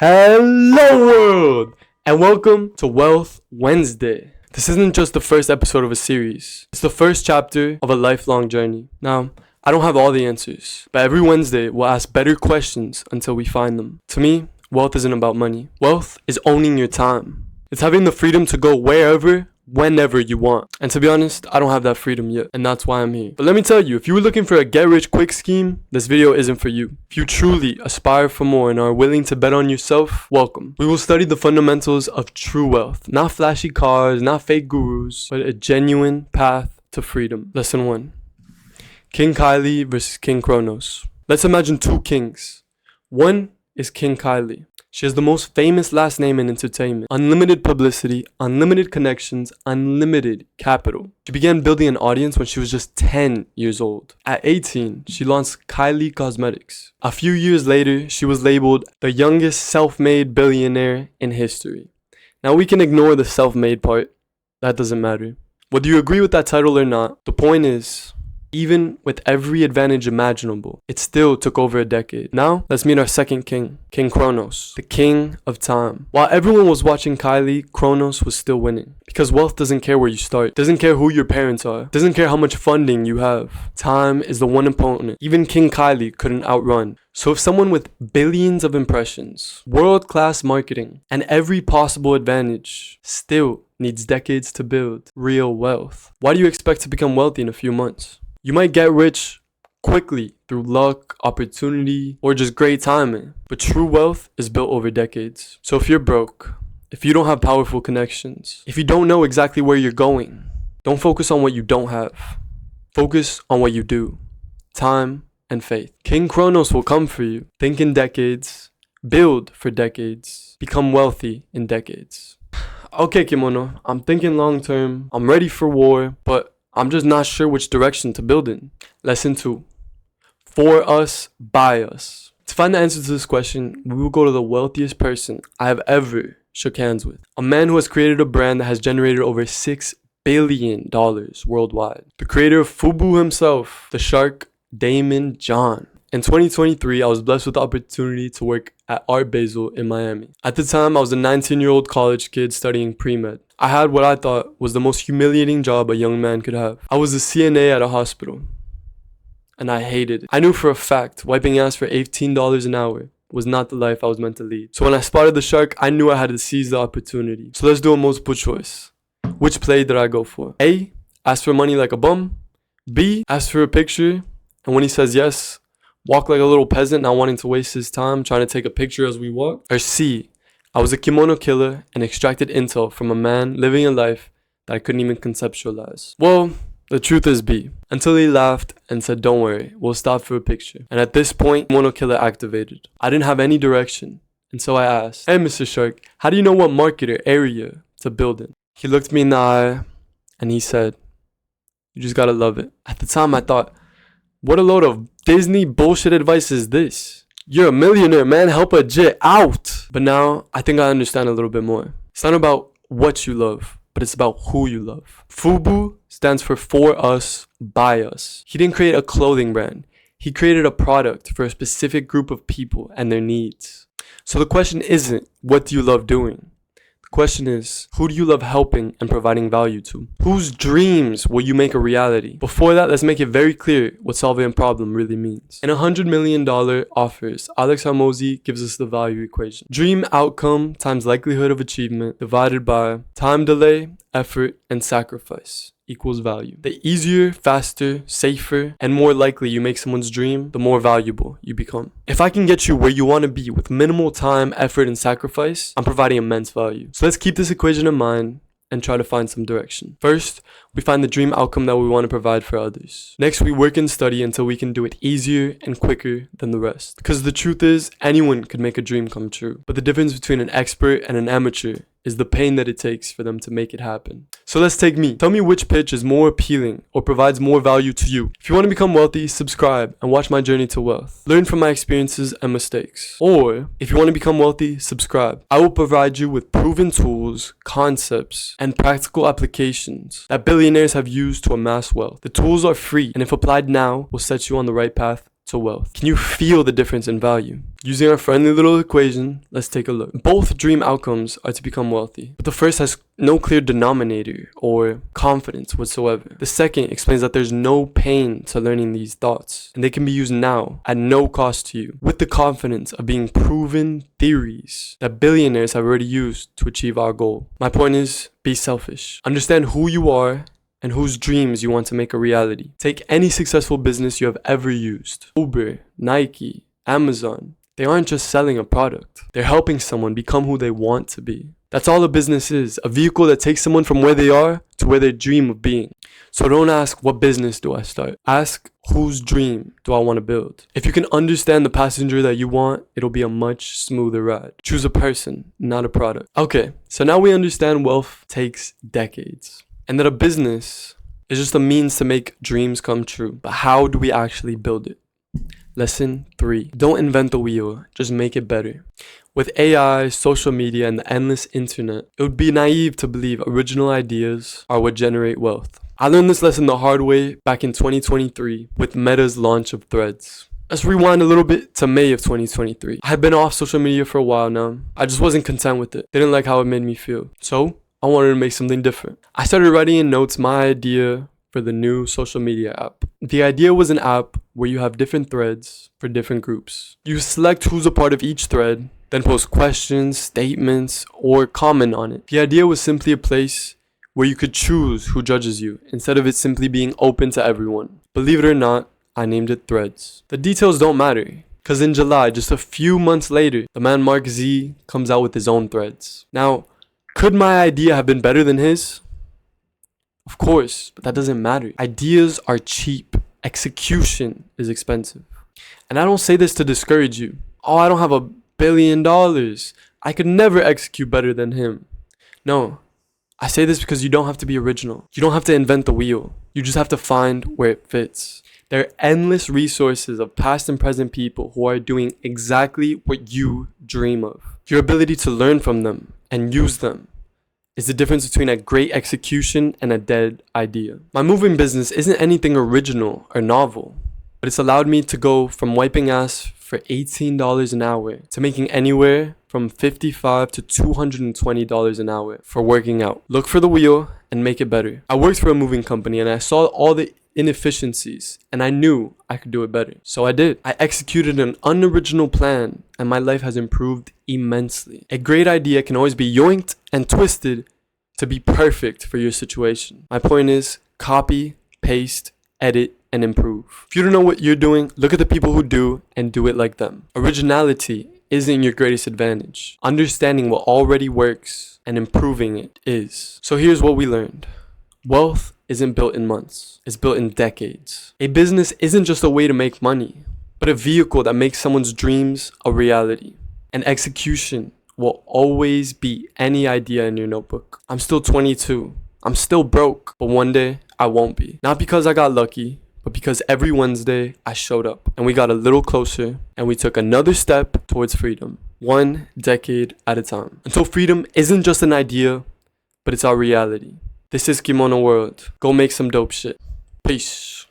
Hello world, and welcome to Wealth Wednesday. This isn't just the first episode of a series. It's the first chapter of a lifelong journey. Now, I don't have all the answers, but every Wednesday we'll ask better questions until we find them. To me, wealth isn't about money. Wealth is owning your time. It's having the freedom to go wherever, whenever you want. And to be honest, I don't have that freedom yet, and that's why I'm here. But let me tell you, if you were looking for a get-rich-quick scheme, this video isn't for you. If you truly aspire for more and are willing to bet on yourself, welcome. We will study the fundamentals of true wealth. Not flashy cars, not fake gurus, but a genuine path to freedom. Lesson 1. King Kylie versus King Kronos. Let's imagine two kings. One is King Kylie. She has the most famous last name in entertainment. Unlimited publicity, unlimited connections, unlimited capital. She began building an audience when she was just 10 years old. At 18, she launched Kylie Cosmetics. A few years later, she was labeled the youngest self-made billionaire in history. Now we can ignore the self-made part. That doesn't matter. Whether you agree with that title or not, the point is, even with every advantage imaginable, it still took over a decade. Now, let's meet our second king, King Kronos, the king of time. While everyone was watching Kylie, Kronos was still winning. Because wealth doesn't care where you start, doesn't care who your parents are, doesn't care how much funding you have. Time is the one opponent even King Kylie couldn't outrun. So if someone with billions of impressions, world-class marketing, and every possible advantage still needs decades to build real wealth, why do you expect to become wealthy in a few months? You might get rich quickly through luck, opportunity, or just great timing. But true wealth is built over decades. So if you're broke, if you don't have powerful connections, if you don't know exactly where you're going, don't focus on what you don't have. Focus on what you do. Time and faith. King Kronos will come for you. Think in decades. Build for decades. Become wealthy in decades. Okay, Kimono, I'm thinking long term. I'm ready for war, but I'm just not sure which direction to build in. Lesson 2. For us, by us. To find the answer to this question, we will go to the wealthiest person I have ever shook hands with. A man who has created a brand that has generated over $6 billion worldwide. The creator of Fubu himself, the shark Damon John. In 2023, I was blessed with the opportunity to work at Art Basel in Miami. At the time, I was a 19-year-old college kid studying pre-med. I had what I thought was the most humiliating job a young man could have. I was a CNA at a hospital, and I hated it. I knew for a fact wiping ass for $18 an hour was not the life I was meant to lead. So when I spotted the shark, I knew I had to seize the opportunity. So let's do a multiple choice. Which play did I go for? A, ask for money like a bum. B, ask for a picture, and when he says yes, walk like a little peasant, not wanting to waste his time trying to take a picture as we walk. Or C, I was a kimono killer and extracted intel from a man living a life that I couldn't even conceptualize. Well, the truth is B. Until he laughed and said, don't worry, we'll stop for a picture. And at this point, kimono killer activated. I didn't have any direction. And so I asked, hey Mr. Shark, how do you know what market or area to build in? He looked me in the eye and he said, you just gotta love it. At the time I thought, what a load of Disney bullshit advice is this? You're a millionaire, man. Help a jit out. But now I think I understand a little bit more. It's not about what you love, but it's about who you love. Fubu stands for us, by us. He didn't create a clothing brand. He created a product for a specific group of people and their needs. So the question isn't, what do you love doing? The question is, who do you love helping and providing value to? Whose dreams will you make a reality? Before that, let's make it very clear what solving a problem really means. In $100 million offers, Alex Hormozi gives us the value equation. Dream outcome times likelihood of achievement divided by time delay, effort, and sacrifice equals value. The easier, faster, safer, and more likely you make someone's dream, the more valuable you become. If I can get you where you want to be with minimal time, effort, and sacrifice, I'm providing immense value. So let's keep this equation in mind and try to find some direction. First, we find the dream outcome that we want to provide for others. Next, we work and study until we can do it easier and quicker than the rest. Because the truth is, anyone could make a dream come true. But the difference between an expert and an amateur is the pain that it takes for them to make it happen. So let's take me. Tell me which pitch is more appealing or provides more value to you. If you want to become wealthy, subscribe and watch my journey to wealth. Learn from my experiences and mistakes. Or if you want to become wealthy, subscribe. I will provide you with proven tools, concepts, and practical applications that billionaires have used to amass wealth. The tools are free, and if applied now, will set you on the right path to wealth. Can you feel the difference in value? Using our friendly little equation, let's take a look. Both dream outcomes are to become wealthy, but the first has no clear denominator or confidence whatsoever. The second explains that there's no pain to learning these thoughts, and they can be used now at no cost to you, with the confidence of being proven theories that billionaires have already used to achieve our goal. My point is, be selfish. Understand who you are and whose dreams you want to make a reality. Take any successful business you have ever used. Uber, Nike, Amazon. They aren't just selling a product. They're helping someone become who they want to be. That's all a business is. A vehicle that takes someone from where they are to where they dream of being. So don't ask, what business do I start? Ask, whose dream do I want to build? If you can understand the passenger that you want, it'll be a much smoother ride. Choose a person, not a product. Okay, so now we understand wealth takes decades, and that a business is just a means to make dreams come true. But how do we actually build it? Lesson 3. Don't invent the wheel, just make it better. With AI, social media, and the endless internet, it would be naive to believe original ideas are what generate wealth. I learned this lesson the hard way back in 2023 with Meta's launch of Threads. Let's rewind a little bit to May of 2023. I had been off social media for a while now. I just wasn't content with it. Didn't like how it made me feel. So I wanted to make something different. I started writing in notes my idea for the new social media app. The idea was an app where you have different threads for different groups. You select who's a part of each thread, then post questions, statements, or comment on it. The idea was simply a place where you could choose who judges you, instead of it simply being open to everyone. Believe it or not, I named it Threads. The details don't matter, because in July, just a few months later, the man Mark Z comes out with his own Threads. Now, could my idea have been better than his? Of course, but that doesn't matter. Ideas are cheap. Execution is expensive. And I don't say this to discourage you. Oh, I don't have $1 billion. I could never execute better than him. No, I say this because you don't have to be original. You don't have to invent the wheel. You just have to find where it fits. There are endless resources of past and present people who are doing exactly what you dream of. Your ability to learn from them and use them is the difference between a great execution and a dead idea. My moving business isn't anything original or novel, but it's allowed me to go from wiping ass for $18 an hour to making anywhere from $55 to $220 an hour for working out. Look for the wheel and make it better. I worked for a moving company and I saw all the inefficiencies and I knew I could do it better. So I did. I executed an unoriginal plan and my life has improved immensely. A great idea can always be yoinked and twisted to be perfect for your situation. My point is, copy, paste, edit, and improve. If you don't know what you're doing, look at the people who do and do it like them. Originality isn't your greatest advantage. Understanding what already works and improving it is. So here's what we learned. Wealth isn't built in months. It's built in decades. A business isn't just a way to make money, but a vehicle that makes someone's dreams a reality. And execution will always beat any idea in your notebook. I'm still 22. I'm still broke, but one day I won't be. Not because I got lucky, but because every Wednesday I showed up and we got a little closer and we took another step towards freedom, 1 decade at a time. Until freedom isn't just an idea, but it's our reality. This is KimonoWRLD. Go make some dope shit. Peace.